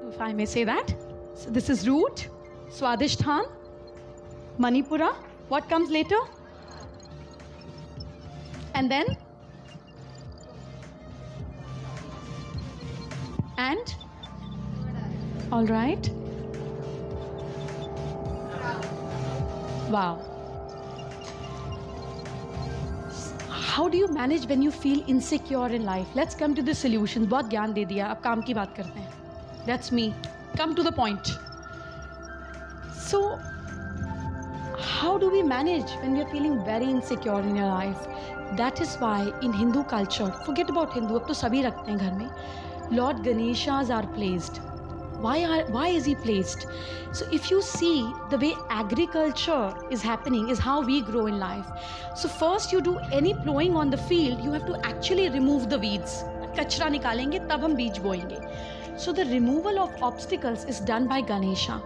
if I may say that. So this is root, Swadhishthan, Manipura. What comes later? And then? And? All right. Wow. How do you manage when you feel insecure in life? Let's come to the solutions. बहुत ज्ञान दे दिया, अब काम की बात करते हैं. That's me. Come to the point. So, how do we manage when we are feeling very insecure in your life? That is why in Hindu culture, forget about Hindu, अब तो सभी रखते हैं घर में. Lord Ganeshas are placed. Why is he placed? So if you see the way agriculture is happening is how we grow in life. So first you do any plowing on the field, you have to actually remove the weeds. कचरा निकालेंगे तब हम बीज बोएंगे. So the removal of obstacles is done by Ganesha.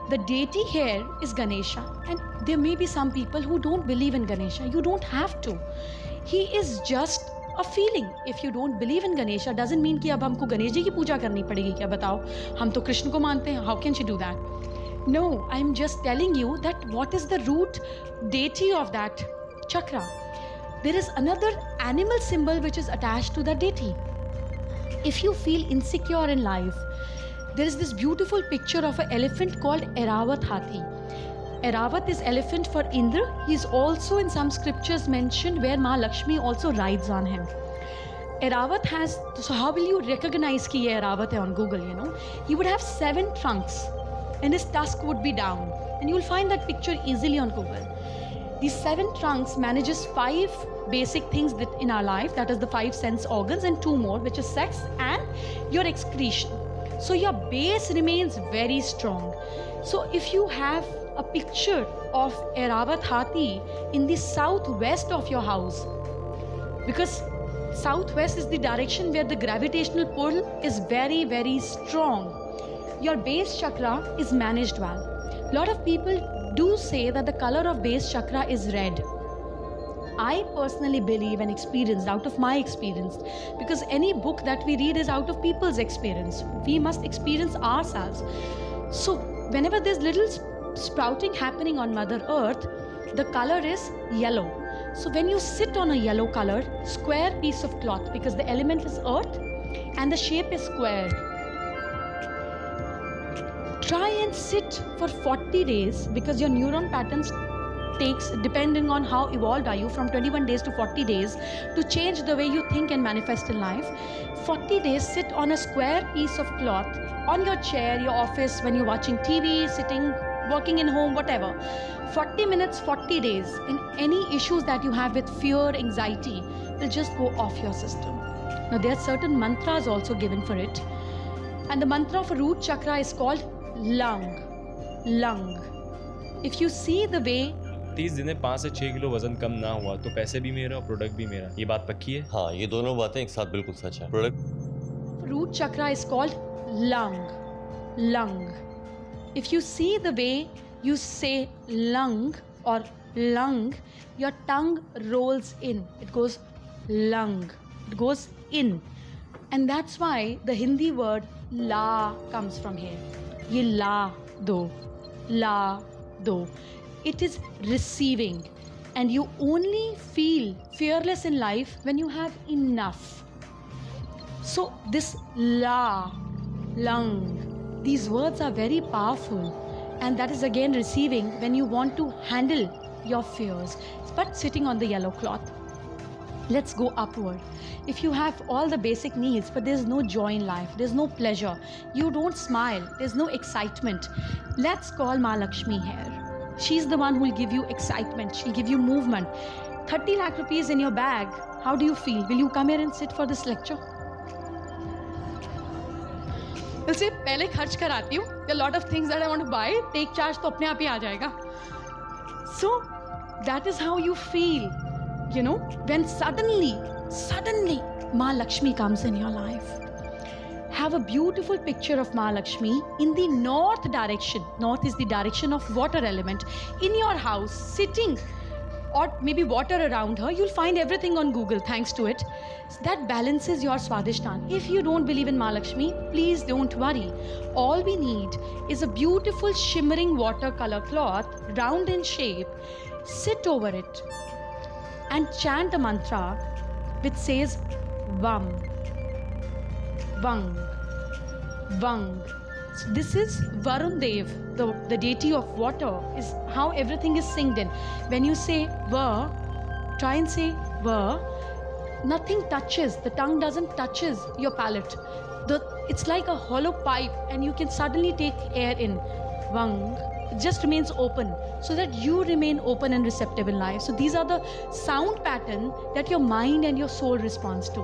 The deity here is Ganesha, and there may be some people who don't believe in Ganesha. You don't have to. He is just a feeling. If you don't believe in Ganesha, doesn't mean कि अब हमको गणेश जी की पूजा करनी पड़ेगी. क्या बताओ, हम तो कृष्ण को मानते हैं. How can she do that? No, I'm just telling you that what is the root deity of that chakra. There is another animal symbol which is attached to the deity. If you feel insecure in life, there is this beautiful picture of an elephant called Airavat Hathi. Airavat is elephant for Indra. He is also in some scriptures mentioned where Ma Lakshmi also rides on him. Airavat has, so how will you recognize कि ये Airavat है on Google, you know? He would have 7 trunks and his tusk would be down. And you will find that picture easily on Google. These 7 trunks manages 5 basic things that in our life, that is the 5 sense organs, and 2 more, which is sex and your excretion. So your base remains very strong. So if you have a picture of Airavat Hathi in the southwest of your house, because southwest is the direction where the gravitational pull is very, very strong, your base chakra is managed well. A lot of people do say that the color of base chakra is red. I personally believe and experienced out of my experience, because any book that we read is out of people's experience. We must experience ourselves. So whenever there's little sprouting happening on Mother Earth, the color is yellow. So when you sit on a yellow colored square piece of cloth, because the element is earth and the shape is square, try and sit for 40 days, because your neuron patterns takes, depending on how evolved are you, from 21 days to 40 days to change the way you think and manifest in life. 40 days sit on a square piece of cloth on your chair, your office, when you're watching TV, sitting, working in home, whatever. 40 minutes, 40 days, and any issues that you have with fear, anxiety will just go off your system. Now there are certain mantras also given for it, and the mantra for root chakra is called lung. Lung. If you see the way 30 दिन में 5 से 6 kilo वजन कम ना हुआ तो पैसे भी मेरे और प्रोडक्ट भी मेरा, ये बात पक्की है? हाँ, ये दोनों बातें एक साथ बिल्कुल सच है. Product root chakra is called lung. Lung. If you see the way you say lung or lung, your tongue rolls in. It goes lung. It goes in. And that's why the Hindi word la comes from here. Ye la do. La do. It is receiving, and you only feel fearless in life when you have enough. So this la, lung, these words are very powerful, and that is again receiving when you want to handle your fears, but sitting on the yellow cloth. Let's go upward. If you have all the basic needs, but there's no joy in life, there's no pleasure, you don't smile, there's no excitement, let's call Ma Lakshmi here. She's the one who will give you excitement. She'll give you movement. 30 lakh rupees in your bag. How do you feel? Will you come here and sit for this lecture? You'll say, पहले खर्च कराती हूँ. There are a lot of things that I want to buy. Take charge तो अपने आप ही आ जाएगा. So that is how you feel, you know, when suddenly, Ma Lakshmi comes in your life. Have a beautiful picture of Ma Lakshmi in the north direction. North is the direction of water element. In your house, sitting or maybe water around her, you'll find everything on Google thanks to it. So that balances your Swadishtan. If you don't believe in Mahalakshmi, please don't worry. All we need is a beautiful shimmering watercolor cloth, round in shape. Sit over it and chant a mantra which says Vam, Vang, Vang. So this is Varun Dev, the deity of water, is how everything is synced in. When you say Va, try and say Va, nothing touches, the tongue doesn't touches your palate. It's like a hollow pipe and you can suddenly take air in. Vang, it just remains open so that you remain open and receptive in life. So these are the sound pattern that your mind and your soul responds to.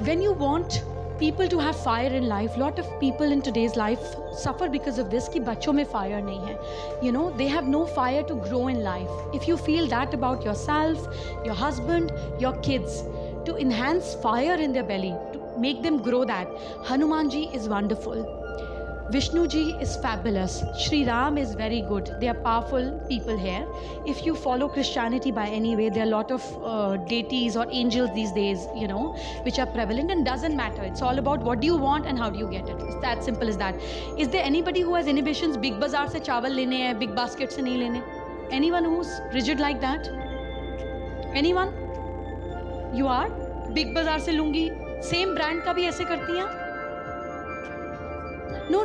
When you want people to have fire in life, lot of people in today's life suffer because of this, कि बच्चों में fire नहीं है. You know, they have no fire to grow in life. If you feel that about yourself, your husband, your kids, to enhance fire in their belly, to make them grow that, Hanuman ji is wonderful. Vishnu ji is fabulous. Shri Ram is very good. They are powerful people here. If you follow Christianity by any way, there are a lot of deities or angels these days, you know, which are prevalent, and doesn't matter. It's all about what do you want and how do you get it. It's that simple as that. Is there anybody who has inhibitions? Big Bazaar se chawal lene hai, big basket se nahi lene? Anyone who's rigid like that? Anyone? You are? Big Bazaar se lungi. Same brand का भी ऐसे करती हैं? No.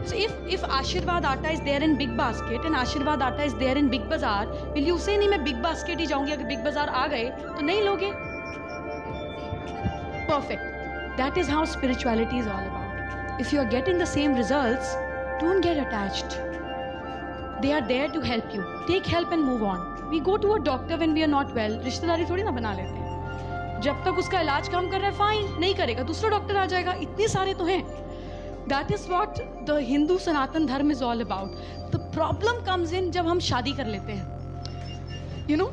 So if Ashirwad Atta is there in Big Basket and Ashirwad Atta is there in Big Bazaar, will you say नहीं मैं Big Basket ही जाऊंगी, अगर Big Bazaar आ गए तो नहीं लोगे? Perfect. That is how spirituality is all about. If you are getting the same results, don't get attached. They are there to help you. Take help and move on. We go to a doctor when we are not well. रिश्तेदारी थोड़ी ना बना लेते हैं. जब तक उसका इलाज काम कर रहा है, फाइन, नहीं करेगा दूसरा डॉक्टर आ जाएगा. इतने सारे तो हैं. That is what the Hindu Sanatan Dharma is all about. The problem comes in जब हम शादी कर लेते हैं. You know,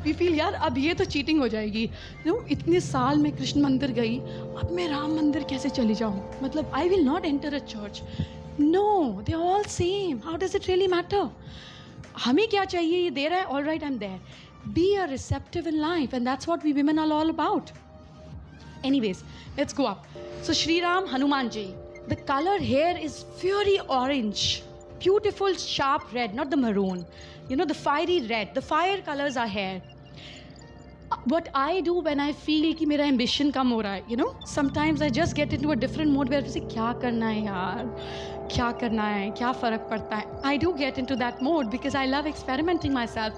we feel यार अब ये तो cheating हो जाएगी. You know, इतने साल में कृष्ण मंदिर गई, अब मैं राम मंदिर कैसे चली जाऊँ? मतलब I will not enter a church. No, they are all same. How does it really matter? हमें क्या चाहिए? ये दे रहा है. All right, I'm there. Be a receptive in life, and that's what we women are all about. Anyways, let's go up. So Shri Ram, Hanuman ji. The color here is fiery orange, beautiful sharp red, not the maroon. You know, the fiery red. The fire colors are here. What I do when I feel कि मेरा ambition कम हो रहा है, you know, sometimes I just get into a different mode where I say क्या करना है यार, क्या करना है, क्या फर्क पड़ता है. I do get into that mode because I love experimenting myself.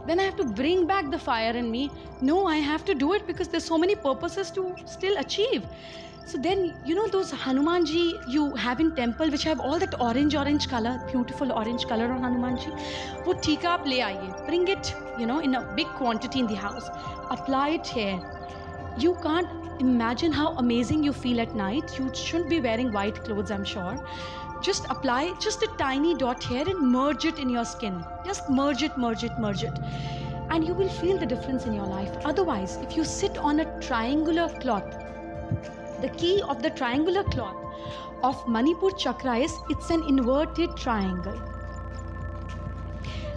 Then I have to bring back the fire in me. No, I have to do it because there's so many purposes to still achieve. So then, you know, those Hanumanji you have in temple which have all that orange color, beautiful orange color on Hanumanji, वो टीका आप ले आइए. Bring it, you know, in a big quantity in the house. Apply it here. You can't imagine how amazing you feel at night. You shouldn't be wearing white clothes, I'm sure. Just apply just a tiny dot here and merge it in your skin. Just merge it. And you will feel the difference in your life. Otherwise, if you sit on a triangular cloth, the key of the triangular cloth of Manipur chakra is it's an inverted triangle.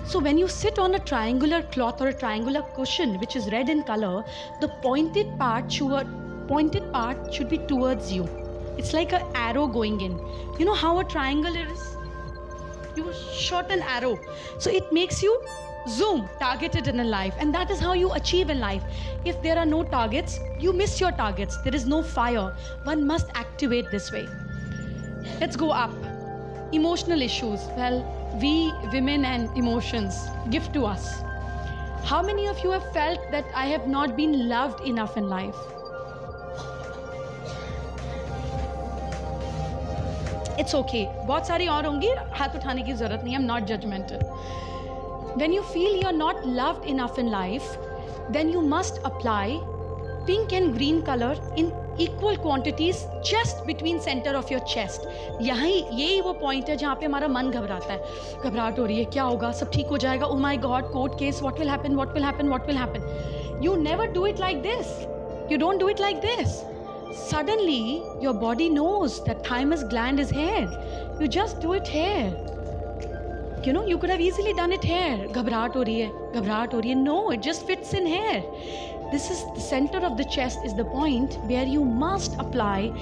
So when you sit on a triangular cloth or a triangular cushion which is red in color, the pointed part should be towards you. It's like an arrow going in. You know how a triangle is? You shot an arrow. So it makes you zoom, targeted in life, and that is how you achieve in life. If there are no targets, you miss your targets. There is no fire. One must activate this way. Let's go up. Emotional issues. Well, we women and emotions, give to us. How many of you have felt that I have not been loved enough in life? It's okay. बहुत सारी और होंगी, हाथ उठाने की जरूरत नहीं. I'm not judgmental. When you feel you're not loved enough in life, then you must apply pink and green color in equal quantities just between center of your chest. यही वो point है जहाँ पे हमारा मन घबराता है. घबराहट हो रही है, क्या होगा, सब ठीक हो जाएगा, oh my god, court case, what will happen. You never do it like this. You don't do it like this. Suddenly your body knows that thymus gland is here. You just do it here. You could have easily done it here. घबराहट हो रही है. No, it just fits in here. This is the center of the chest is the point where you must apply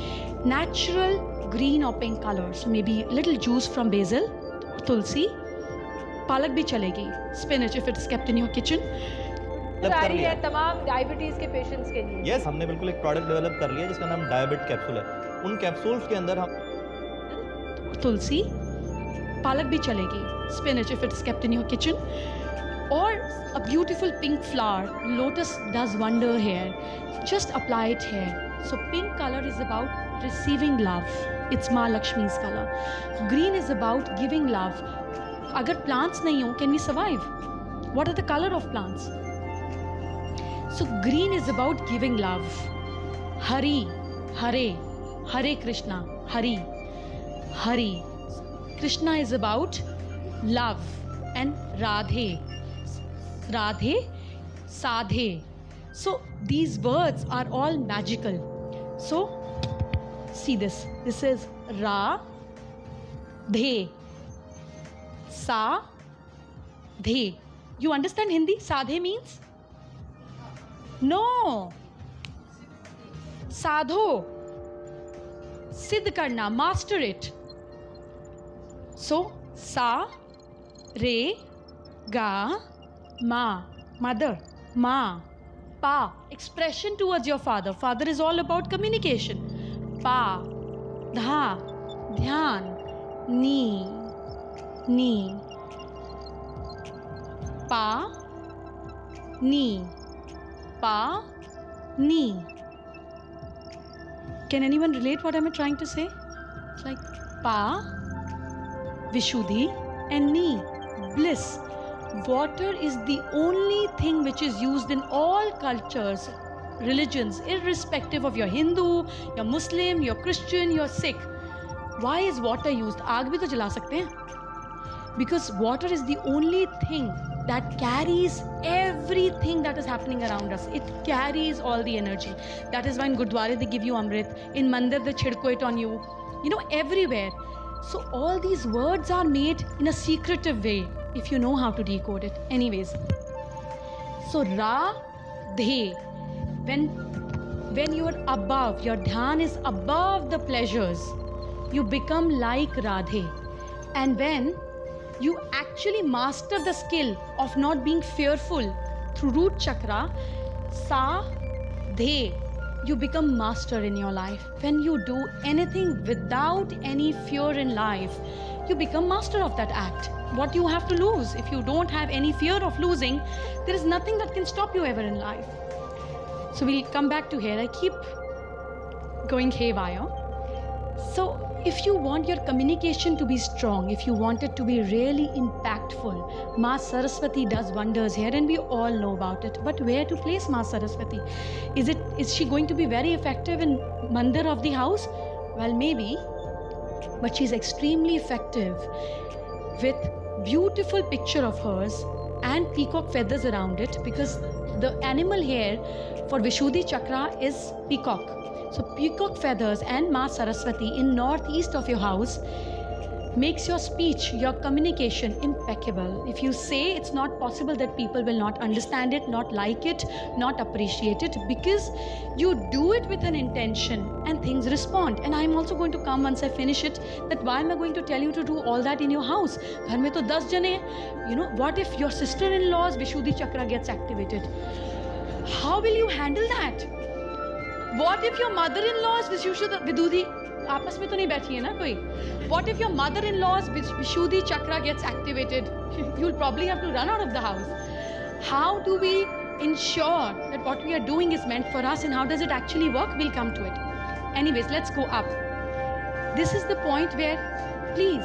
natural green or pink color. So maybe little juice from basil, tulsi, palak भी चलेगी. Spinach if it's kept in your kitchen. जारी है तमाम diabetes के patients के लिए. Yes, हमने बिल्कुल एक प्रोडक्ट डेवलप कर लिया जिसका नाम डायबिट कैप्सूल है. उन कैप्सूल्स के अंदर हम तुलसी, palak भी चलेगी. Spinach if it's kept in your kitchen. Or a beautiful pink flower. Lotus does wonder here. Just apply it here. So pink color is about receiving love. It's Ma Lakshmi's color. Green is about giving love. Agar plants nahi ho, can we survive? What are the color of plants? So green is about giving love. Hari, Hare, Hare Krishna, Hari, Hari. Krishna is about love. And Radhe, Radhe, Sadhe. So these words are all magical. So see this. This is Ra, Dhe, Sa, Dhe. You understand Hindi? Sadhe means? No. Sadho. Siddh karna, master it. So Sa, Re, Ga, Ma, mother, Ma, Pa, expression towards your father. Father is all about communication. Pa, Dha, Dhyan, Ni, Ni, Pa, Ni, Pa, Ni. Can anyone relate what am I trying to say? It's like Pa, Vishuddhi, and Ni, bliss. Water is the only thing which is used in all cultures, religions, irrespective of your Hindu, your Muslim, your Christian, your Sikh. Why is water used? आग भी तो जला सकते हैं. Because water is the only thing that carries everything that is happening around us. It carries all the energy. That is why in Gurdwara they give you Amrit. In Mandir they chidko it on you. Everywhere. So all these words are made in a secretive way if you know how to decode it. Anyways. So Ra, De. When you are above, your dhyan is above the pleasures, you become like Radhe. And when you actually master the skill of not being fearful through root chakra, Sa, De, you become master in your life. When you do anything without any fear in life, you become master of that act. What you have to lose? If you don't have any fear of losing, there is nothing that can stop you ever in life. So we'll come back to here. I keep going haywire. So if you want your communication to be strong, if you want it to be really impactful, Ma Saraswati does wonders here and we all know about it. But where to place Ma Saraswati? Is she going to be very effective in Mandir of the house? Well, maybe. But she's extremely effective with beautiful picture of hers and peacock feathers around it, because the animal here for Vishuddhi chakra is peacock. So peacock feathers and Ma Saraswati in northeast of your house makes your speech, your communication impeccable. If you say, it's not possible that people will not understand it, not like it, not appreciate it, because you do it with an intention and things respond. And I'm also going to come once I finish it, that why am I going to tell you to do all that in your house? Ghar mein to 10 jane. What if your sister-in-law's Vishuddhi chakra gets activated? How will you handle that? What if your mother-in-law's Vishuddhi आपस में तो नहीं बैठी है ना कोई? What if your mother-in-law's Vishuddhi chakra gets activated? You'll probably have to run out of the house. How do we ensure that what we are doing is meant for us, and how does it actually work? We'll come to it. Anyways, let's go up. This is the point where, please.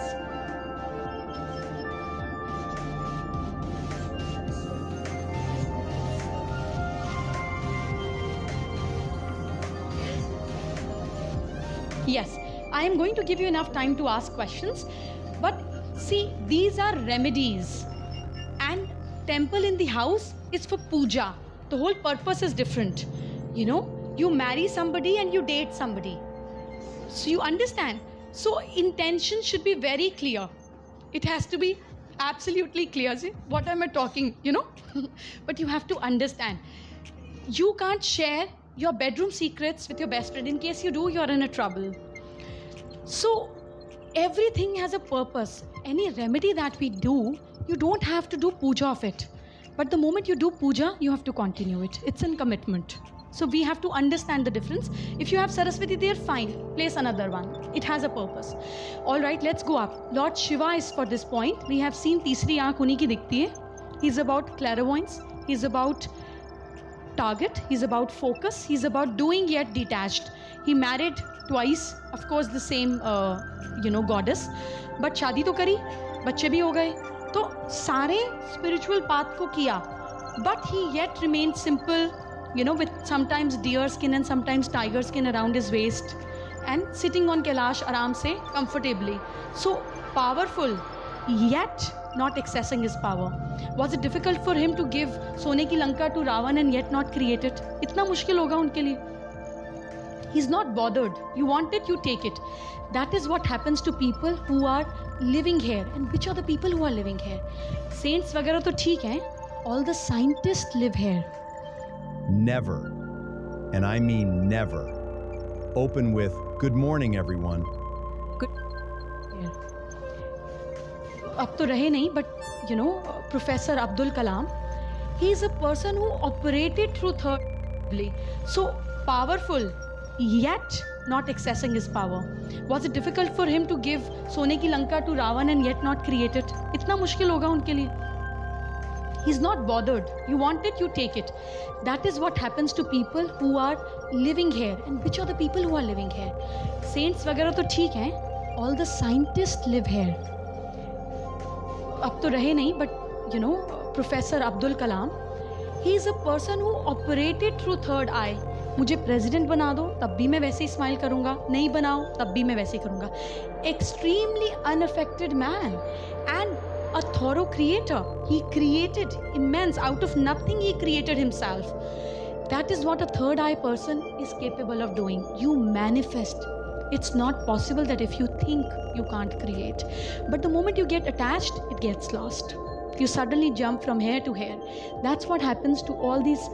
Yes, I am going to give you enough time to ask questions. But see, these are remedies. And temple in the house is for puja. The whole purpose is different. You marry somebody and you date somebody. So you understand. So intention should be very clear. It has to be absolutely clear. See, what am I talking, you know? But you have to understand. You can't share your bedroom secrets with your best friend. In case you do, you're in a trouble. So everything has a purpose. Any remedy that we do, you don't have to do puja of it. But the moment you do puja, you have to continue it. It's in commitment. So we have to understand the difference. If you have Saraswati there, fine. Place another one. It has a purpose. All right, let's go up. Lord Shiva is for this point. We have seen तीसरी आँख उन्हीं की दिखती है. He's about clairvoyance. He's about target. He's about focus. He's about doing yet detached. He married twice. Of course, the same, goddess. But शादी तो करी, बच्चे भी हो गए. तो सारे spiritual path को किया. But he yet remained simple. With sometimes deer skin and sometimes tiger skin around his waist, and sitting on Kailash aram se comfortably. So powerful, yet not accessing his power. Was it difficult for him to give Sone ki Lanka to Ravan and yet not create it? Itna mushkil hoga unke liye. He's not bothered. You want it, you take it. That is what happens to people who are living here. And which are the people who are living here? Saints वगैरह तो ठीक हैं. All the scientists live here. Never, and I mean never, open with "Good morning, everyone." अब तो रहे नहीं, but Professor Abdul Kalam, he is a person who operated through third. So powerful, yet not accessing his power. Was it difficult for him to give Sone ki Lanka to Ravan and yet not create it? इतना मुश्किल होगा उनके लिए. He's not bothered. You want it, you take it. That is what happens to people who are living here. And which are the people who are living here? Saints वगैरह तो ठीक हैं. All the scientists live here. अब तो रहे नहीं, but Professor Abdul Kalam, he is a person who operated through third eye. मुझे president बना दो तब भी मैं वैसे ही स्माइल करूँगा, नहीं बनाओ तब भी मैं वैसे ही करूँगा. Extremely unaffected man and a thorough creator. He created immense. Out of nothing he created himself. That is what a third eye person is capable of doing. You manifest. It's not possible that if you think, you can't create. But the moment you get attached, it gets lost. You suddenly jump from here to here. That's what happens to all these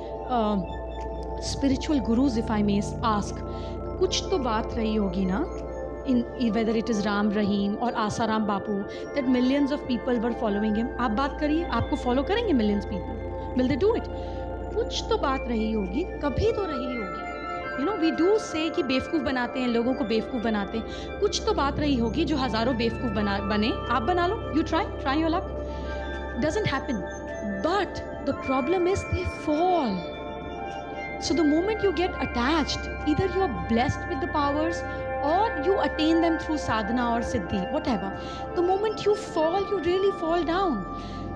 spiritual gurus, if I may ask. कुछ तो बात रही होगी ना, whether it is Ram Rahim or Asaram Bapu, that millions of people were following him. आप बात करिए, आपको follow करेंगे millions people. Will they do it? कुछ तो बात रही होगी, कभी तो रही होगी. We do say कि बेवकूफ़ बनाते हैं, लोगों को बेवकूफ़ बनाते हैं. कुछ तो बात रही होगी जो हज़ारों बेवकूफ़ बने. आप बना लो. You try your luck. Doesn't happen. But the problem is they fall. So the moment you get attached, either you are blessed with the powers or you attain them through sadhana or siddhi, whatever. The moment you fall, you really fall down.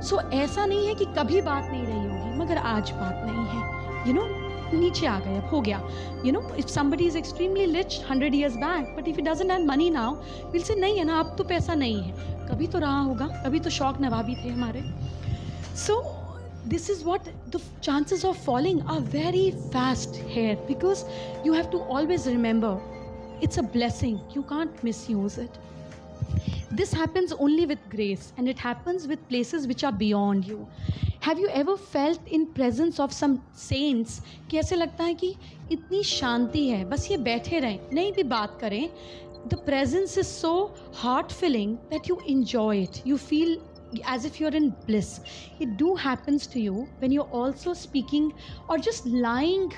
So ऐसा नहीं है कि कभी बात नहीं रही होगी, मगर आज बात नहीं है. नीचे आ गए, अब हो गया. If somebody is extremely rich 100 years back, but if he doesn't have money now, we'll say नहीं है ना, अब तो पैसा नहीं है. कभी तो रहा होगा, कभी तो शौक नवाबी थे हमारे. So this is what the chances of falling are very fast here, because you have to always remember it's a blessing. You can't misuse it. This happens only with grace, and it happens with places which are beyond you. Have you ever felt in presence of some saints कि ऐसे लगता है कि इतनी शांति है, बस ये बैठे रहें, नहीं भी बात करें. The presence is so heart-filling that you enjoy it. You feel as if you're in bliss. It do happens to you when you're also speaking or just lying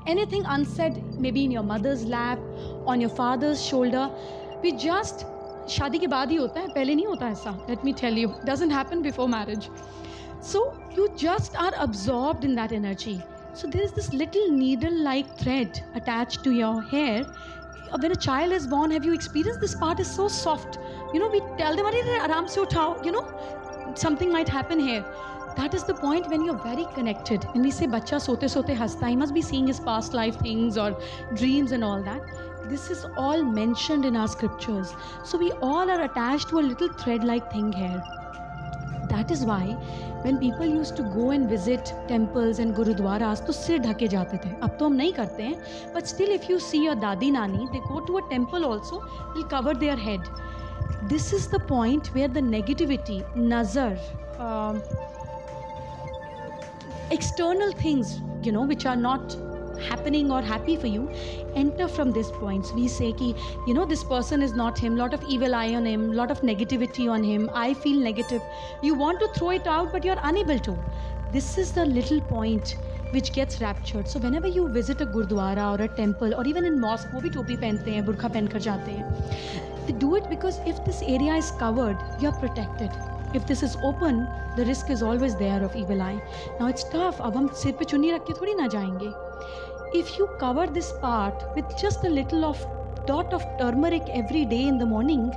anything unsaid, maybe in your mother's lap, on your father's shoulder. We just शादी के बाद ही होता है, पहले नहीं होता ऐसा. Let me tell you, doesn't happen before marriage. So you just are absorbed in that energy. So there is this little needle-like thread attached to your hair. When a child is born, have you experienced this part is so soft? We tell them, "Arey, आराम से उठाओ." Something might happen here. That is the point when you're very connected. And we say, "Bachcha sote sote hasta." He must be seeing his past life things or dreams and all that. This is all mentioned in our scriptures. So we all are attached to a little thread-like thing here. That is why when people used to go and visit temples and gurudwaras, तो सिर ढके जाते थे. अब तो हम नहीं करते हैं. But still, if you see your dadi nani, they go to a temple also, they'll cover their head. this is the point where the negativity, nazar, external things, which are not happening or happy for you, enter from this point. So we say ki, this person is not him, lot of evil eye on him, lot of negativity on him, I feel negative. You want to throw it out, but you're unable to. This is the little point which gets raptured. So whenever you visit a gurdwara or a temple or even in mosque, wo bhi topi pehante hain, burqa pehn kar jate hain. They do it because if this area is covered, you're protected. If this is open, the risk is always there of evil eye. Now it's tough. अब हम सिर पे चुन्नी रख के थोड़ी ना जाएंगे. If you cover this part with just a little of dot of turmeric every day in the morning,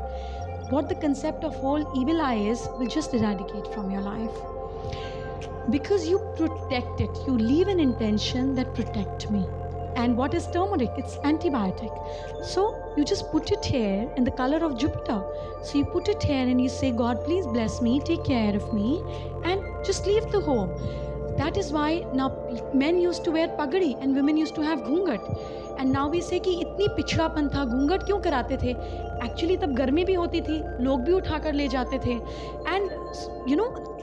what the concept of whole evil eye is will just eradicate from your life. Because you protect it. You leave an intention that protect me. And what is turmeric? It's antibiotic. So you just put it here in the color of Jupiter. So you put it here and you say, God, please bless me, take care of me, and just leave the home. That is why now men used to wear pagadi and women used to have घूंघट. And now we say कि इतनी पिछड़ापन था, घूंघट क्यों कराते थे? Actually तब गर्मी भी होती थी, लोग भी उठाकर ले जाते थे. And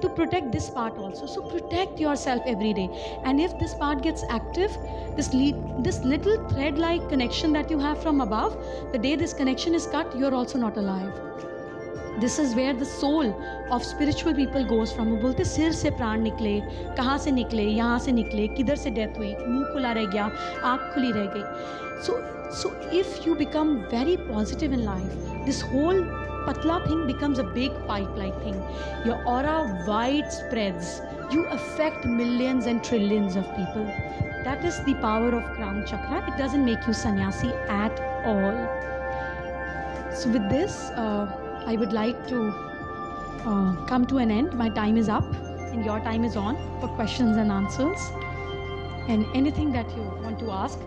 to protect this part also. So protect yourself every day. And if this part gets active, this little thread-like connection that you have from above, the day this connection is cut, you're also not alive. This is where the soul of spiritual people goes from. वो बोलते सिर से प्राण निकले, कहाँ से निकले, यहाँ से निकले, किधर से डेथ हुई, मुंह खुला रह गया, आँख खुली रह गई. So if you become very positive in life, this whole patla thing becomes a big pipe-like thing. Your aura wide spreads. You affect millions and trillions of people. That is the power of crown chakra. It doesn't make you sannyasi at all. So with this, I would like to come to an end. My time is up and your time is on for questions and answers. And anything that you want to ask,